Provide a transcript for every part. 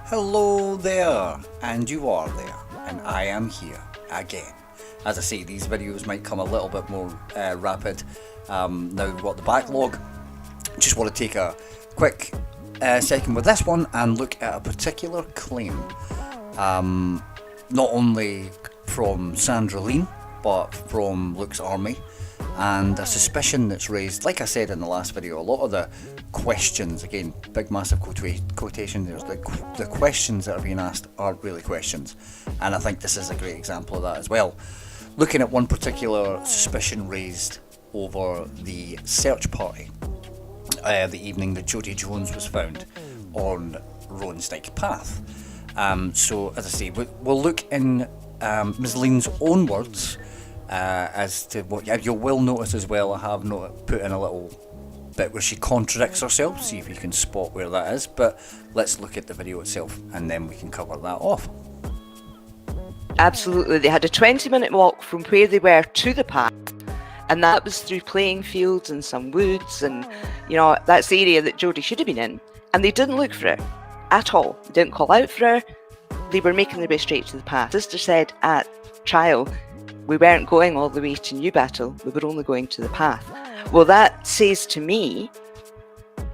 Hello there, and you are there, and I am here again. As I say, these videos might come a little bit more rapid now we've got the backlog. Just want to take a quick second with this one and look at a particular claim, not only from Sandra Lean, but from Luke's Army, and a suspicion that's raised, like I said in the last video. A lot of the questions, again, big massive quotation, there's the questions that are being asked aren't really questions, and I think this is a great example of that as well. Looking at one particular suspicion raised over the search party the evening that Jodi Jones was found on Roanstike Path. So as I say, we'll look in Ms. Lean's own words as to what you will notice as well. I have put in a little bit where she contradicts herself, see if you can spot where that is, but let's look at the video itself and then we can cover that off. Absolutely, they had a 20-minute walk from where they were to the path, and that was through playing fields and some woods, and you know, that's the area that Jodi should have been in, and they didn't look for her at all. They didn't call out for her. They were making their way straight to the path. Sister said at trial, we weren't going all the way to Newbattle, we were only going to the path. Well, that says to me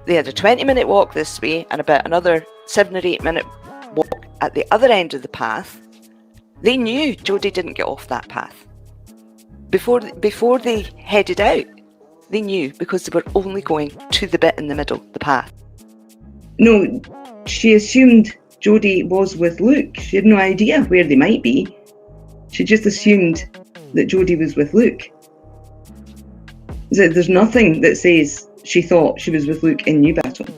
they had a 20-minute walk this way and about another 7 or 8 minute walk at the other end of the path. They knew Jodi didn't get off that path. Before they headed out, they knew, because they were only going to the bit in the middle, the path. No, she assumed Jodi was with Luke. She had no idea where they might be. She just assumed that Jodi was with Luke. There's nothing that says she thought she was with Luke in Newbattle.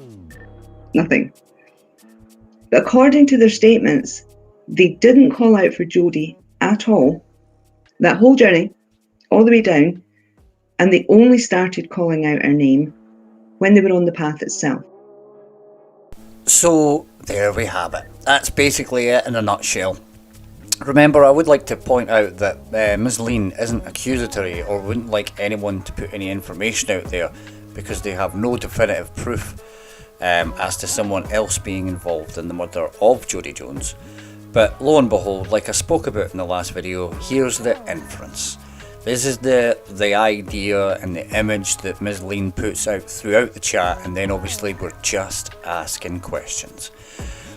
Nothing. But according to their statements, they didn't call out for Jodi at all that whole journey, all the way down, and they only started calling out her name when they were on the path itself. So there we have it. That's basically it in a nutshell. Remember, I would like to point out that Ms. Lean isn't accusatory or wouldn't like anyone to put any information out there, because they have no definitive proof as to someone else being involved in the murder of Jodi Jones. But lo and behold, like I spoke about in the last video, here's the inference. This is the idea and the image that Ms. Lean puts out throughout the chat, and then obviously we're just asking questions.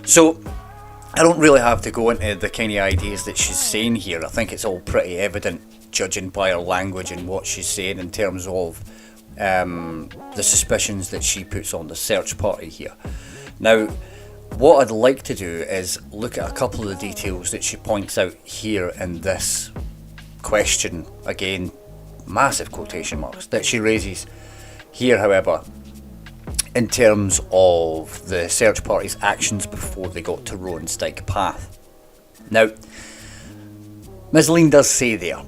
So I don't really have to go into the kind of ideas that she's saying here. I think it's all pretty evident, judging by her language and what she's saying in terms of the suspicions that she puts on the search party here. Now, what I'd like to do is look at a couple of the details that she points out here in this question, again, massive quotation marks, that she raises here, however, in terms of the search party's actions before they got to Roanstike Path. Now, Ms. Lean does say there,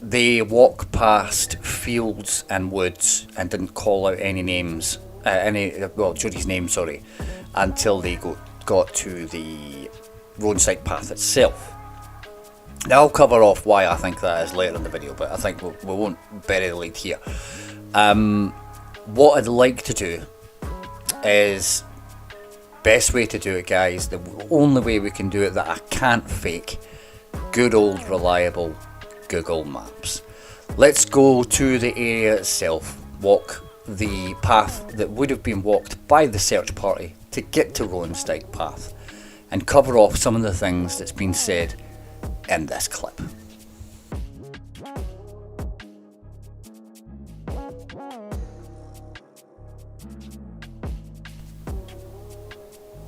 they walk past fields and woods and didn't call out any names, Jodi's name, until they got to the Roanstike Path itself. Now, I'll cover off why I think that is later in the video, but I think we won't bury the lead here. What I'd like to do is, best way to do it, guys, the only way we can do it that I can't fake, good old reliable Google Maps. Let's go to the area itself, walk the path that would have been walked by the search party to get to Roanstike Path, and cover off some of the things that's been said in this clip.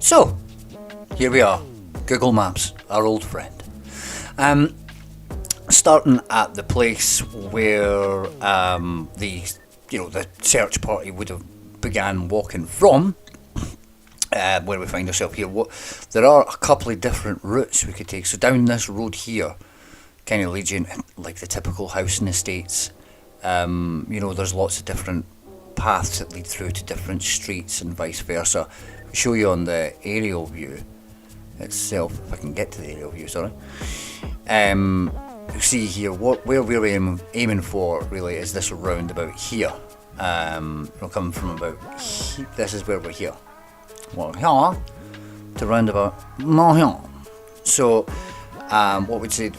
So, here we are, Google Maps, our old friend. Starting at the place where the search party would have began walking from, where we find ourselves here. There are a couple of different routes we could take. So down this road here, kind of leads you in, like the typical housing estates. There's lots of different paths that lead through to different streets and vice versa. I'll show you on the aerial view itself, if I can get to the aerial view, sorry. You see here, where we're aiming for really is this roundabout here. It'll come from about here. This is where we're here. Well, here to roundabout here. So, what we'd say,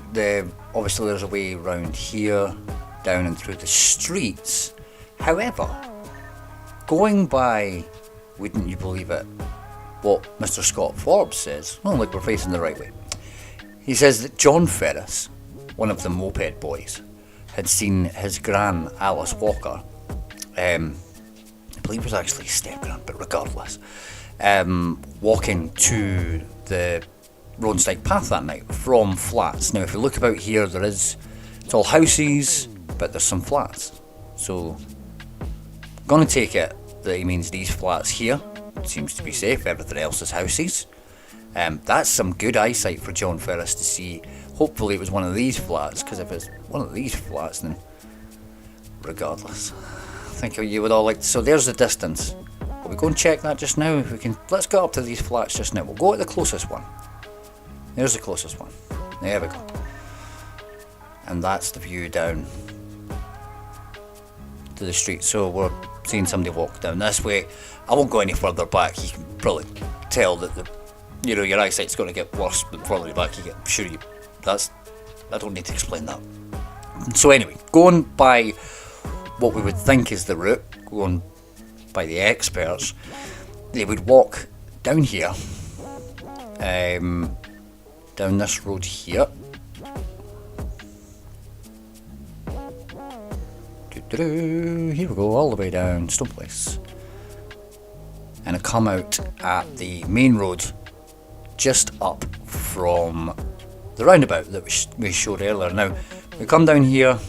obviously there's a way round here, down and through the streets. However, going by, wouldn't you believe it, what Mr. Scott Forbes says, oh look, we're facing the right way. He says that John Ferris, one of the moped boys, had seen his gran Alice Walker, I believe it was actually his step-gran, but regardless, walking to the Roadside Path that night from flats. Now if you look about here, it's all houses, but there's some flats. So I'm going to take it that he means these flats here. Seems to be safe, everything else is houses. That's some good eyesight for John Ferris to see. Hopefully it was one of these flats, because if it's one of these flats, then regardless, I think you would all like. So there's the distance. Will we go and check that just now? If we can, let's go up to these flats just now. We'll go at the closest one. There's the closest one. There we go. And that's the view down to the street. So we're seeing somebody walk down this way. I won't go any further back. You can probably tell that your eyesight's going to get worse the further back you get. I'm sure I don't need to explain that. So anyway, going by what we would think is the route, going by the experts, they would walk down here, down this road here. Here we go, all the way down Stone Place. And I come out at the main road just up from the roundabout that we showed earlier. Now, we come down here,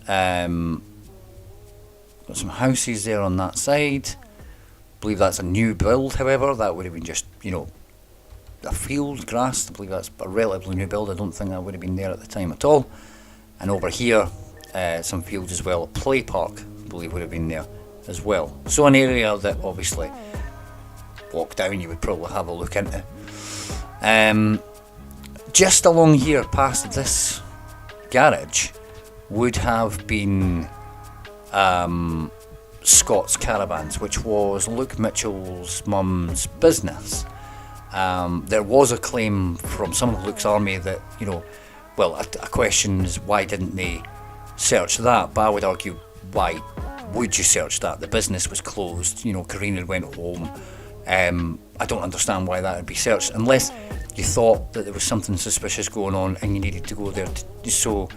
got some houses there on that side. I believe that's a new build, however. That would have been just, a field, grass. I believe that's a relatively new build. I don't think that would have been there at the time at all. And over here, some fields as well. A play park, I believe, would have been there as well. So an area that obviously, walk down, you would probably have a look into. Just along here, past this garage, would have been Scott's Caravans, which was Luke Mitchell's mum's business. There was a claim from some of Luke's army that, a question is why didn't they search that? But I would argue, why would you search that? The business was closed, Karina had went home. I don't understand why that would be searched, unless you thought that there was something suspicious going on and you needed to go there. So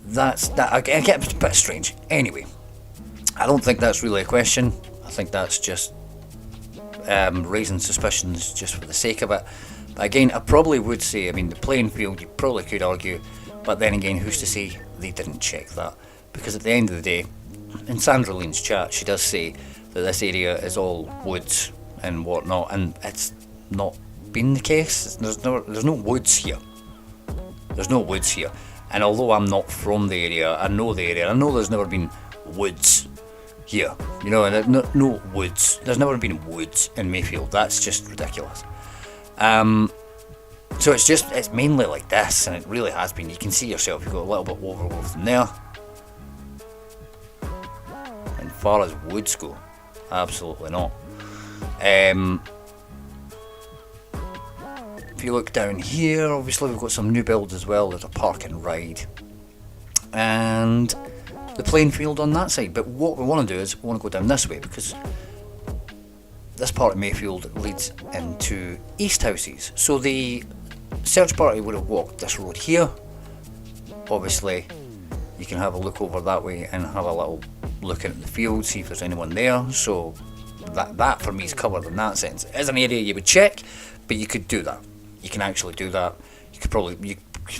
that's that. I get a bit strange. Anyway, I don't think that's really a question. I think that's just raising suspicions just for the sake of it. But again, I probably would say, the playing field, you probably could argue, but then again, who's to say they didn't check that? Because at the end of the day, in Sandra Lean's chat, she does say that this area is all woods and whatnot, and it's not been the case. There's no woods here. There's no woods here. And although I'm not from the area, I know the area. I know there's never been woods here. And no woods. There's never been woods in Mayfield. That's just ridiculous. So it's mainly like this, and it really has been. You can see yourself. You've got a little bit overgrowth in there. And far as woods go, absolutely not. If you look down here, obviously we've got some new builds as well. There's a park and ride, and the playing field on that side. But what we want to do is we want to go down this way, because this part of Mayfield leads into East Houses. So the search party would have walked this road here. Obviously, you can have a look over that way and have a little look at the field, see if there's anyone there. So that for me is covered in that sense. It is an area you would check, but you could do that. You can actually do that. You could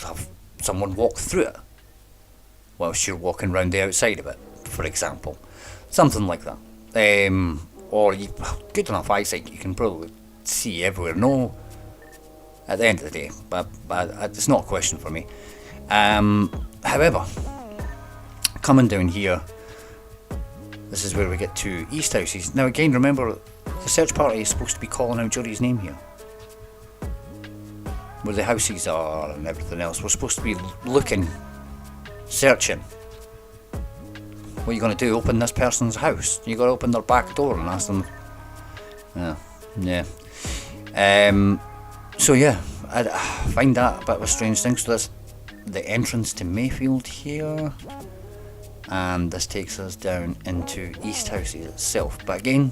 have someone walk through it whilst you're walking around the outside of it, for example. Something like that. Or you good enough eyesight, you can probably see everywhere. No, at the end of the day, but it's not a question for me. However, coming down here, this is where we get to East Houses. Now again, remember, the search party is supposed to be calling out Jodi's name here. Where the houses are and everything else. We're supposed to be looking, searching. What are you going to do? Open this person's house? You got to open their back door and ask them. Yeah. So yeah, I find that a bit of a strange thing. So that's the entrance to Mayfield here, and this takes us down into East Houses itself. But again,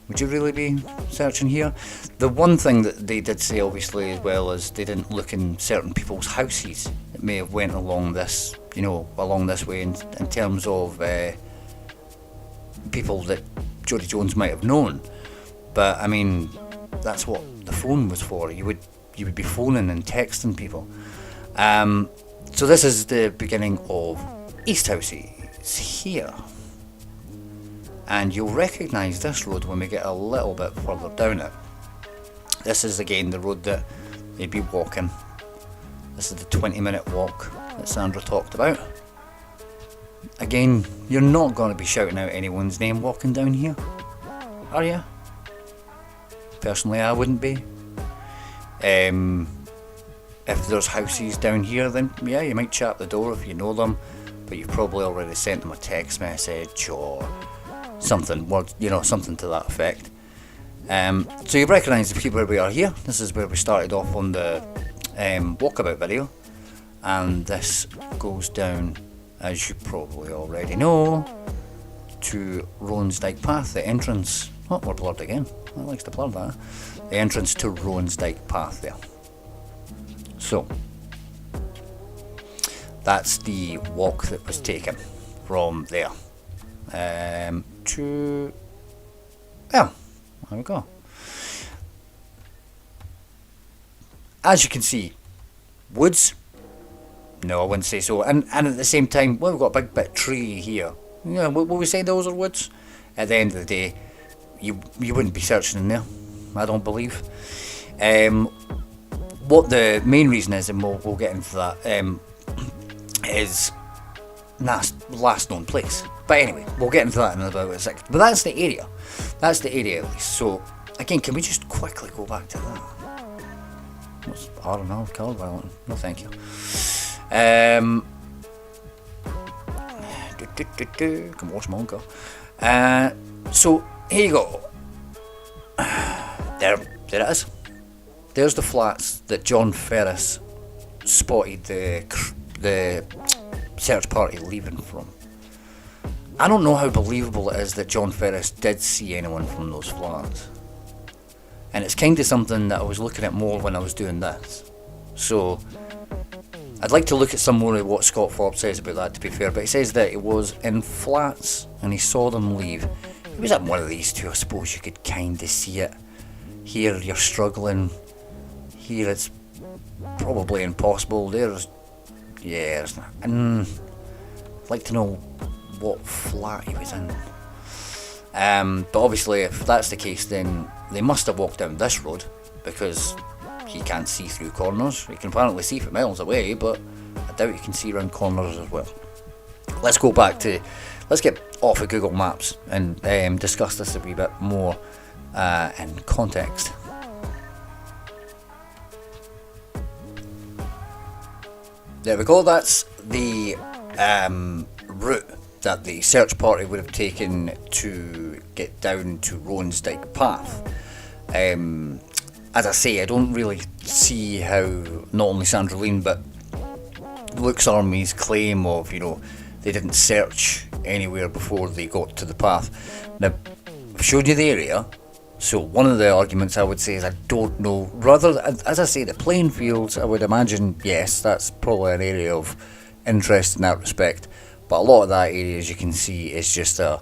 would you really be searching here? The one thing that they did say, obviously, as well, is they didn't look in certain people's houses. It may have went along this, along this way in terms of people that Jodi Jones might have known. But I mean, that's what the phone was for. You would be phoning and texting people. So this is the beginning of East Houses here. And you'll recognise this road when we get a little bit further down it. This is again the road that they'd be walking. This is the 20-minute walk that Sandra talked about. Again, you're not going to be shouting out anyone's name walking down here, are you? Personally, I wouldn't be. If there's houses down here, then yeah, you might chat the door if you know them, but you've probably already sent them a text message or something, something to that effect. So you recognise the people where we are here. This is where we started off on the walkabout video, and this goes down, as you probably already know, to Roansdyke Path, the entrance. Oh, we're blurred again. I likes to blur that. The entrance to Roansdyke Path there. So that's the walk that was taken from there to there we go. As you can see, woods? No, I wouldn't say so. And at the same time, well, we've got a big bit of tree here. Yeah, will we say those are woods? At the end of the day, you wouldn't be searching in there, I don't believe. What the main reason is, and we'll get into that, is last known place. But anyway, we'll get into that in about a second. But that's the area. That's the area at least. So, again, can we just quickly go back to that? What's R&R colour violent? No, thank you. Can watch my own go. So, here you go. There it is. There's the flats that John Ferris spotted the search party leaving from. I don't know how believable it is that John Ferris did see anyone from those flats. And it's kind of something that I was looking at more when I was doing this. So, I'd like to look at some more of what Scott Forbes says about that, to be fair. But he says that it was in flats and he saw them leave. It was at one of these two, I suppose you could kind of see it. Here you're struggling. Here it's probably impossible. There's not. And I'd like to know what flat he was in. But obviously, if that's the case, then they must have walked down this road, because he can't see through corners. He can apparently see from miles away, but I doubt he can see around corners as well. Let's get off of Google Maps and discuss this a wee bit more in context. There we go, that's the route that the search party would have taken to get down to Roansdyke Path. As I say, I don't really see how not only Sandra Lean but Luke's Army's claim of, they didn't search anywhere before they got to the path. Now, I've showed you the area, so one of the arguments I would say is I don't know. Rather, as I say, the playing fields, I would imagine, yes, that's probably an area of interest in that respect. But a lot of that area, as you can see, is just a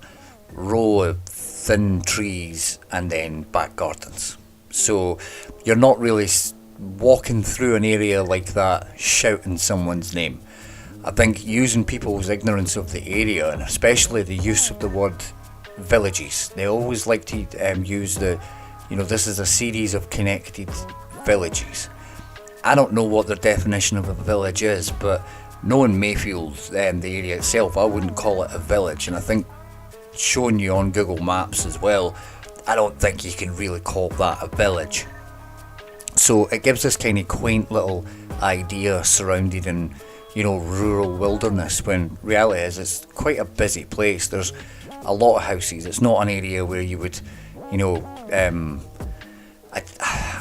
row of thin trees and then back gardens. So you're not really walking through an area like that shouting someone's name. I think using people's ignorance of the area, and especially the use of the word villages, they always like to use this is a series of connected villages. I don't know what their definition of a village is, but knowing Mayfield, the area itself, I wouldn't call it a village. And I think showing you on Google Maps as well, I don't think you can really call that a village. So it gives this kind of quaint little idea surrounded in, rural wilderness, when reality is it's quite a busy place. There's a lot of houses. It's not an area where you would, I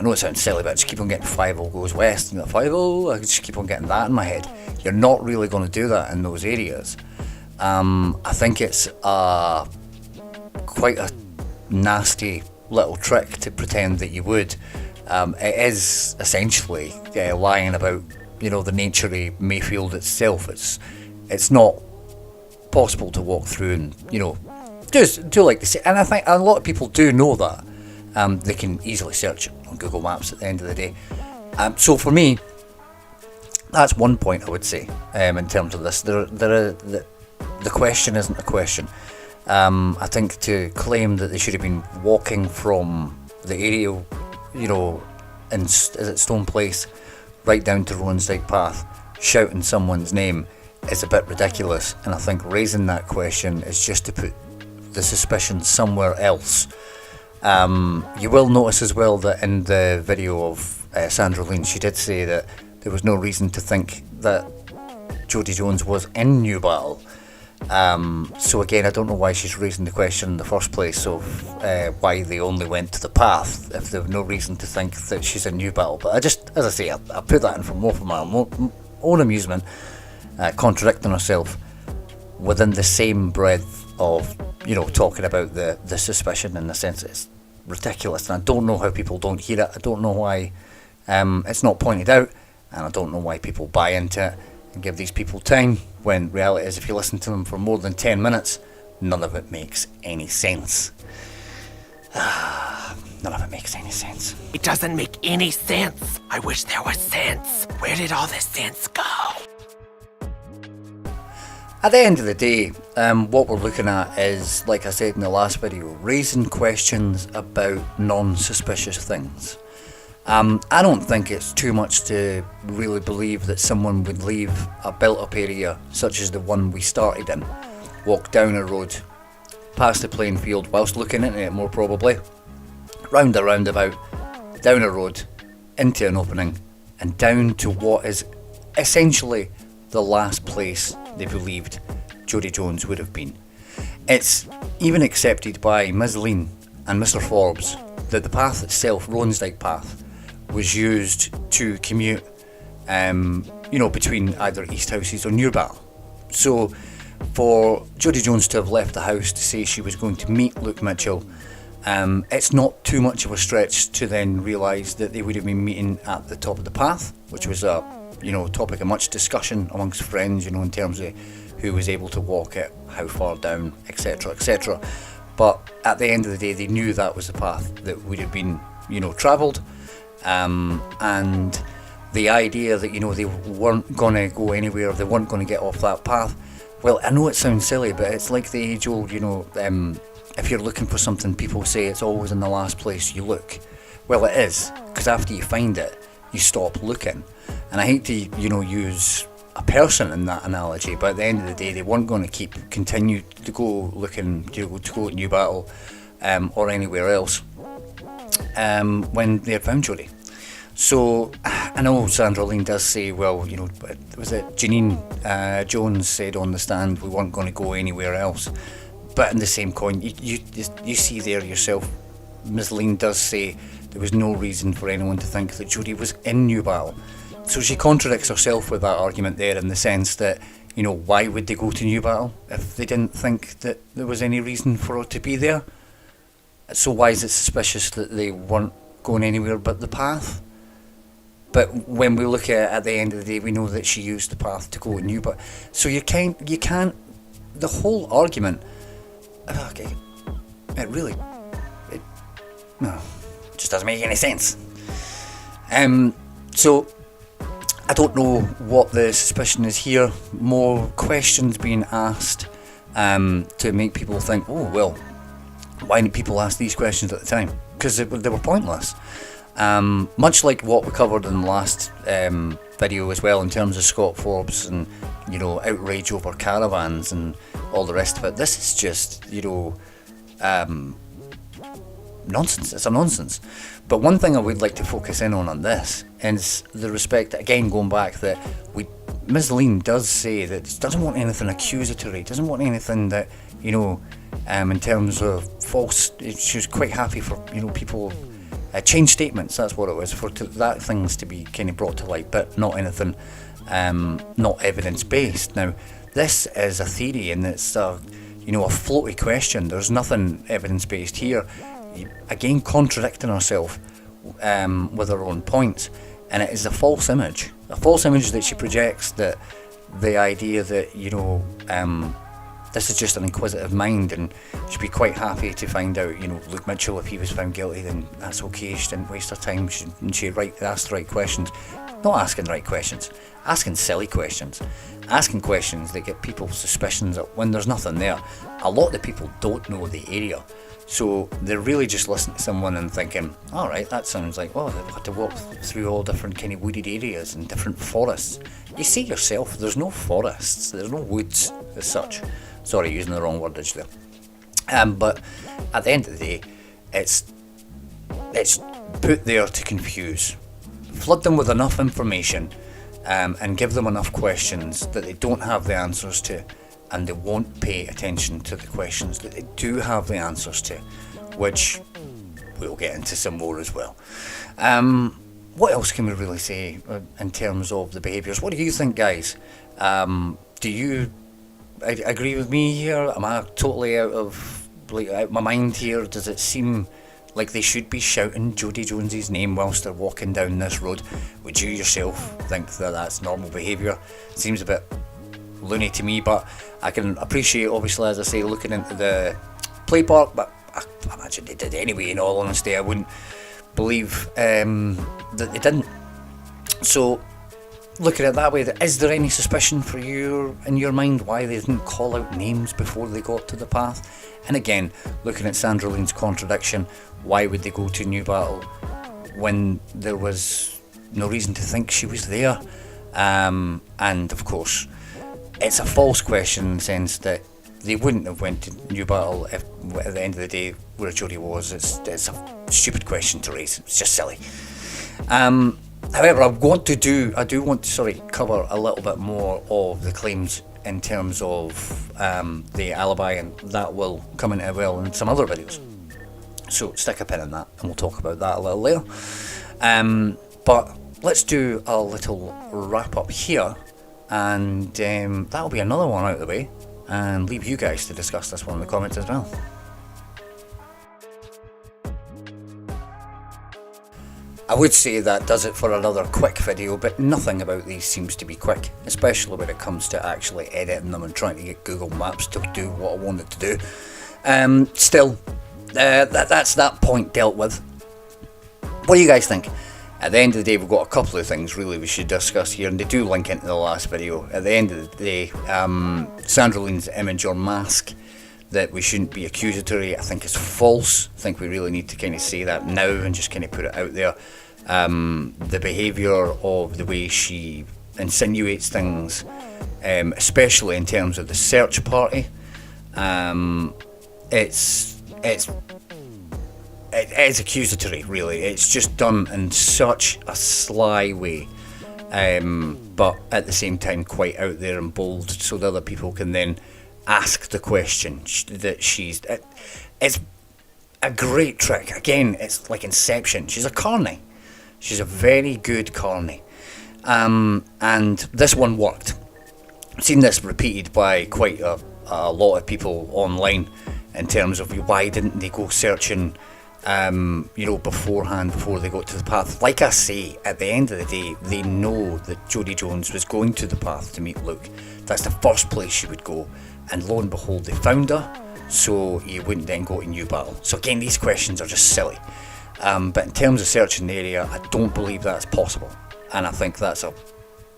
know it sounds silly, but I just keep on getting 5-0 goes west, 5-0, I just keep on getting that in my head. You're not really going to do that in those areas. I think it's quite a nasty little trick to pretend that you would. It is essentially lying about, the nature of Mayfield itself. It's not possible to walk through and, just do like they say. And I think a lot of people do know that. They can easily search on Google Maps at the end of the day. So for me, that's one point I would say in terms of this. The question isn't a question. I think to claim that they should have been walking from the area, in Stone Place, right down to Ronsdyke Path, shouting someone's name is a bit ridiculous. And I think raising that question is just to put the suspicion somewhere else. You will notice as well that in the video of Sandra Lean, she did say that there was no reason to think that Jodi Jones was in New Battle. So again, I don't know why she's raising the question in the first place of why they only went to the path if there was no reason to think that she's in New Battle. But as I say, I put that in for more for my own amusement, contradicting herself within the same breath of, talking about the suspicion, in the sense it's ridiculous, and I don't know how people don't hear it. I don't know why it's not pointed out, and I don't know why people buy into it and give these people time, when reality is if you listen to them for more than 10 minutes, none of it makes any sense. None of it makes any sense. It doesn't make any sense. I wish there was sense. Where did all this sense go? At the end of the day, what we're looking at is, like I said in the last video, raising questions about non-suspicious things. I don't think it's too much to really believe that someone would leave a built-up area such as the one we started in, walk down a road, past the playing field whilst looking into it more probably, round a roundabout, down a road, into an opening, and down to what is essentially the last place they believed Jodi Jones would have been. It's even accepted by Ms. Lean and Mr. Forbes that the path itself, Ronsdyke Path, was used to commute between either East Houses or New Battle. So for Jodi Jones to have left the house to say she was going to meet Luke Mitchell, it's not too much of a stretch to then realise that they would have been meeting at the top of the path, which was a topic of much discussion amongst friends, in terms of who was able to walk it, how far down, etc, etc. But at the end of the day, they knew that was the path that would have been, travelled, and the idea that, they weren't going to go anywhere, they weren't going to get off that path. Well, I know it sounds silly, but it's like the age-old, if you're looking for something, people say it's always in the last place you look. Well, it is, because after you find it, you stop looking. And I hate to, use a person in that analogy, but at the end of the day, they weren't going to continue to go looking, to go to New Battle or anywhere else when they had found Jodi. So I know Sandra Lean does say, well, was it Janine Jones said on the stand we weren't going to go anywhere else. But in the same coin, you see there yourself, Ms. Lean does say there was no reason for anyone to think that Jodi was in New Battle. So she contradicts herself with that argument there, in the sense that, why would they go to New Battle if they didn't think that there was any reason for her to be there? So why is it suspicious that they weren't going anywhere but the path? But when we look at the end of the day, we know that she used the path to go to New Battle. So you can't, the whole argument, okay, it just doesn't make any sense. So I don't know what the suspicion is here. More questions being asked to make people think, oh well, why didn't people ask these questions at the time? Because they were pointless. Much like what we covered in the last video as well, in terms of Scott Forbes and outrage over caravans and all the rest of it. This is just nonsense. It's a nonsense. But one thing I would like to focus in on this is the respect, again going back, that Ms. Lean does say that she doesn't want anything accusatory, doesn't want anything that, in terms of false. She was quite happy for, people, change statements, that's what it was, for that things to be kind of brought to light, but not anything, not evidence-based. Now, this is a theory, and it's a floaty question. There's nothing evidence-based here. Again, contradicting herself with her own points, and it is a false image that she projects, that the idea that this is just an inquisitive mind, and she'd be quite happy to find out, Luke Mitchell, if he was found guilty, then that's okay. She didn't waste her time. She asked the right questions. Not asking the right questions, asking silly questions, asking questions that get people's suspicions up when there's nothing there. A lot of the people don't know the area, so they're really just listening to someone and thinking, all right, that sounds like, they've had to walk through all different kind of wooded areas and different forests. You see yourself, there's no forests, there's no woods as such. Sorry, using the wrong wordage there. But at the end of the day, it's put there to confuse. Flood them with enough information, and give them enough questions that they don't have the answers to, and they won't pay attention to the questions that they do have the answers to, which we'll get into some more as well. What else can we really say in terms of the behaviours? What do you think, guys? Do you agree with me here? Am I totally out of my mind here? Does it seem like they should be shouting Jodi Jones's name whilst they're walking down this road? Would you yourself think that that's normal behaviour? Seems a bit loony to me, but I can appreciate, obviously, as I say, looking into the play park, but I imagine they did anyway. In all honesty, I wouldn't believe that they didn't. So, looking at it that way, is there any suspicion for you in your mind why they didn't call out names before they got to the path? And again, looking at Sandra Lean's contradiction, why would they go to New Battle when there was no reason to think she was there? And of course, it's a false question in the sense that they wouldn't have went to New Battle if, at the end of the day, where Jodi was. It's a stupid question to raise. It's just silly. However, I do want to cover a little bit more of the claims in terms of the alibi, and that will come into well in some other videos. So stick a pin in that, and we'll talk about that a little later. But let's do a little wrap up here, and that'll be another one out of the way, and leave you guys to discuss this one in the comments as well. I would say that does it for another quick video, but nothing about these seems to be quick, especially when it comes to actually editing them and trying to get Google Maps to do what I want it to do. Still, that's that point dealt with. What do you guys think? At the end of the day, we've got a couple of things really we should discuss here, and they do link into the last video. At the end of the day, Sandra Lean's image or mask that we shouldn't be accusatory, I think is false. I think we really need to kind of say that now and just kind of put it out there. The behaviour of the way she insinuates things, especially in terms of the search party, it is accusatory, really. It's just done in such a sly way, but at the same time quite out there and bold, so that other people can then ask the question that it's a great trick. Again, it's like Inception. She's a carny. She's a very good carny. And this one worked. I've seen this repeated by quite a lot of people online in terms of why didn't they go searching beforehand, before they got to the path. Like I say, at the end of the day, they know that Jodi Jones was going to the path to meet Luke. That's the first place she would go, and lo and behold, they found her, so you wouldn't then go to New Battle. So again, these questions are just silly. But in terms of searching the area, I don't believe that's possible, and I think that's a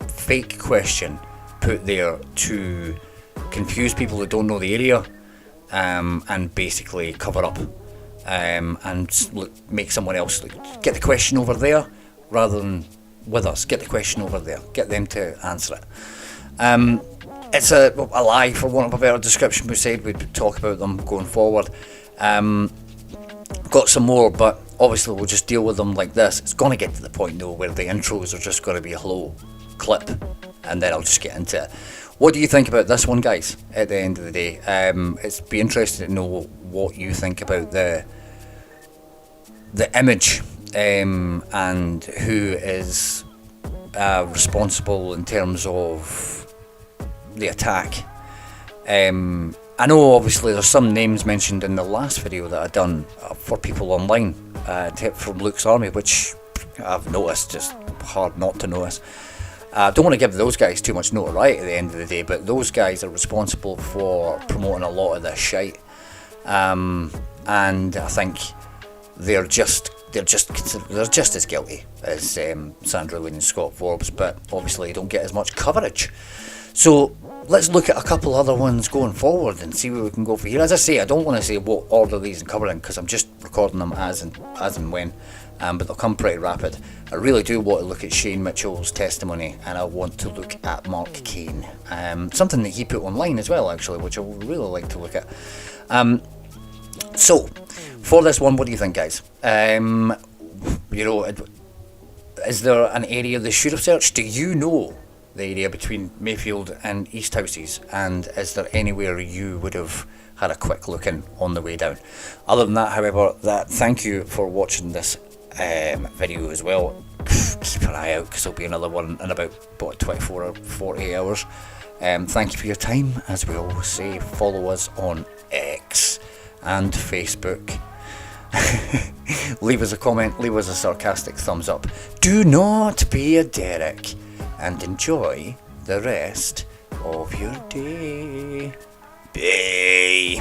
fake question put there to confuse people who don't know the area, and basically cover up, and make someone else get the question over there rather than with us. Get the question over there, get them to answer it. It's a lie, for want of a better description. We said we'd talk about them going forward. got some more, but obviously we'll just deal with them like this. It's going to get to the point though where the intros are just going to be a hello clip, and then I'll just get into it. What do you think about this one, guys, at the end of the day? It's be interesting to know what you think about the image, and who is responsible in terms of the attack. I know obviously there's some names mentioned in the last video that I've done for people online, from Luke's army, which I've noticed, just hard not to notice. I don't want to give those guys too much notoriety at the end of the day, but those guys are responsible for promoting a lot of this shite, and I think they're just as guilty as Sandra Lean and Scott Forbes, but obviously they don't get as much coverage. So let's look at a couple other ones going forward and see where we can go for here. As I say, I don't want to say what order these are covering because I'm just recording them as and when, but they'll come pretty rapid. I really do want to look at Shane Mitchell's testimony, and I want to look at Mark Kane, something that he put online as well, actually, which I would really like to look at. So for this one, what do you think, guys? Is there an area they should have searched? Do you know the area between Mayfield and East Houses, and is there anywhere you would have had a quick look in on the way down? Other than that, however, thank you for watching this video as well. Keep an eye out because there'll be another one in about 24 or 48 hours. Thank you for your time. As we always say, follow us on X and Facebook. Leave us a comment, leave us a sarcastic thumbs up. Do not be a Derek, and enjoy the rest of your day. Bye.